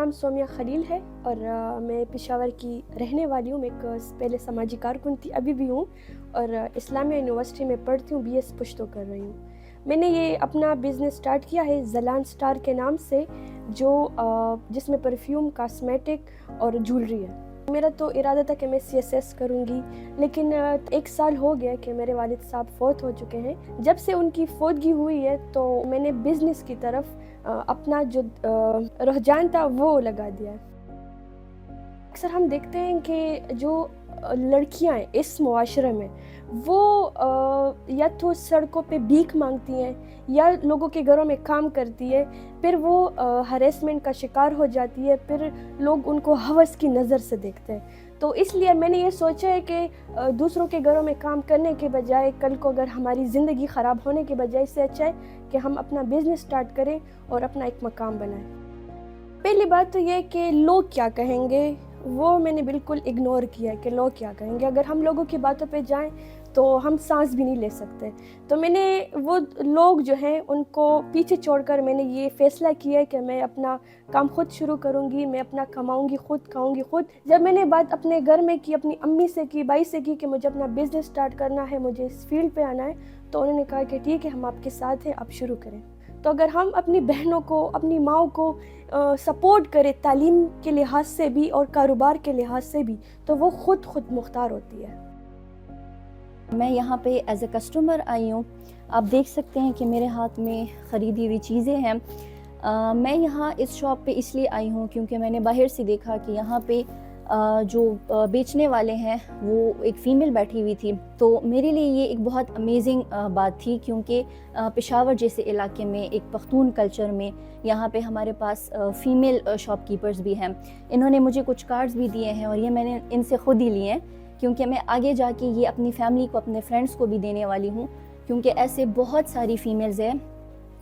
नाम सोमिया खलील है और मैं पेशावर की रहने वाली हूँ। मैं एक पहले समाजी कारकुन थी, अभी भी हूँ और इस्लामिया यूनिवर्सिटी में पढ़ती हूँ, बीएस पुश्तो कर रही हूँ। मैंने ये अपना बिज़नेस स्टार्ट किया है ज़लान स्टार के नाम से, जो जिसमें परफ्यूम, कॉस्मेटिक और ज्वेलरी है। मेरा तो इरादा था कि मैं सीएसएस करूँगी, लेकिन 1 साल हो गया कि मेरे वालिद साहब फ़ौत हो चुके हैं। जब से उनकी फ़ौतगी हुई है तो मैंने बिज़नेस की तरफ अपना जो रुझान था वो लगा दिया है। अक्सर हम देखते हैं कि जो लड़कियां हैं इस मुआशरे में, वो या तो सड़कों पे भीख मांगती हैं या लोगों के घरों में काम करती है, फिर वो हरेसमेंट का शिकार हो जाती है, फिर लोग उनको हवस की नज़र से देखते हैं। तो इसलिए मैंने ये सोचा है कि दूसरों के घरों में काम करने के बजाय, कल को अगर हमारी ज़िंदगी ख़राब होने के बजाय, इससे अच्छा है कि हम अपना बिज़नेस स्टार्ट करें और अपना एक मकाम बनाएं। पहली बात तो ये कि लोग क्या कहेंगे, वो मैंने बिल्कुल इग्नोर किया है कि लोग क्या कहेंगे। अगर हम लोगों की बातों पे जाएं तो हम सांस भी नहीं ले सकते। तो मैंने वो लोग जो हैं उनको पीछे छोड़कर मैंने ये फ़ैसला किया है कि मैं अपना काम खुद शुरू करूँगी, मैं अपना कमाऊँगी खुद, खाऊँगी खुद। जब मैंने बात अपने घर में की, अपनी अम्मी से की, भाई से की कि मुझे अपना बिज़नेस स्टार्ट करना है, मुझे इस फील्ड पे आना है, तो उन्होंने कहा कि ठीक है, हम आपके साथ हैं, आप शुरू करें। तो अगर हम अपनी बहनों को, अपनी माँओं को सपोर्ट करें तालीम के लिहाज से भी और कारोबार के लिहाज से भी, तो वो खुद मुख्तार होती है। मैं यहाँ पे एज ए कस्टमर आई हूँ। आप देख सकते हैं कि मेरे हाथ में ख़रीदी हुई चीज़ें हैं। मैं यहाँ इस शॉप पे इसलिए आई हूँ क्योंकि मैंने बाहर से देखा कि यहाँ पे जो बेचने वाले हैं वो एक फ़ीमेल बैठी हुई थी। तो मेरे लिए ये एक बहुत अमेजिंग बात थी, क्योंकि पेशावर जैसे इलाके में, एक पख्तून कल्चर में, यहाँ पे हमारे पास फ़ीमेल शॉपकीपर्स भी हैं। इन्होंने मुझे कुछ कार्ड्स भी दिए हैं और ये मैंने इनसे ख़ुद ही लिए हैं, क्योंकि मैं आगे जाके ये अपनी फैमिली को, अपने फ्रेंड्स को भी देने वाली हूँ। क्योंकि ऐसे बहुत सारी फ़ीमेल्स हैं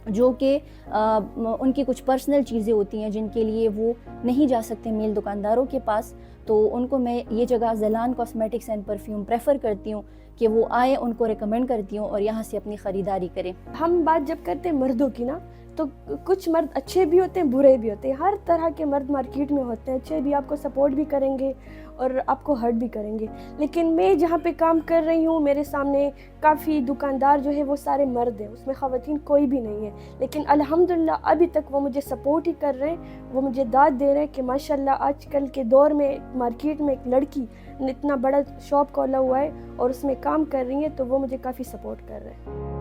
जो कि उनकी कुछ पर्सनल चीज़ें होती हैं जिनके लिए वो नहीं जा सकते मेल दुकानदारों के पास। तो उनको मैं ये जगह ज़लान कॉस्मेटिक्स एंड परफ्यूम प्रेफर करती हूँ कि वो आए, उनको रिकमेंड करती हूँ और यहाँ से अपनी ख़रीदारी करें। हम बात जब करते हैं मर्दों की ना, तो कुछ मर्द अच्छे भी होते हैं, बुरे भी होते हैं। हर तरह के मर्द मार्केट में होते हैं। अच्छे भी आपको सपोर्ट भी करेंगे और आपको हर्ट भी करेंगे। लेकिन मैं जहाँ पे काम कर रही हूँ, मेरे सामने काफ़ी दुकानदार जो है वो सारे मर्द हैं, उसमें ख़वातीन कोई भी नहीं है। लेकिन अल्हम्दुलिल्लाह अभी तक वो मुझे सपोर्ट ही कर रहे हैं, वो मुझे दाद दे रहे हैं कि माशाल्लाह आजकल के दौर में मार्केट में एक लड़की ने इतना बड़ा शॉप खोला हुआ है और उसमें काम कर रही है, तो वो मुझे काफ़ी सपोर्ट कर रहे हैं।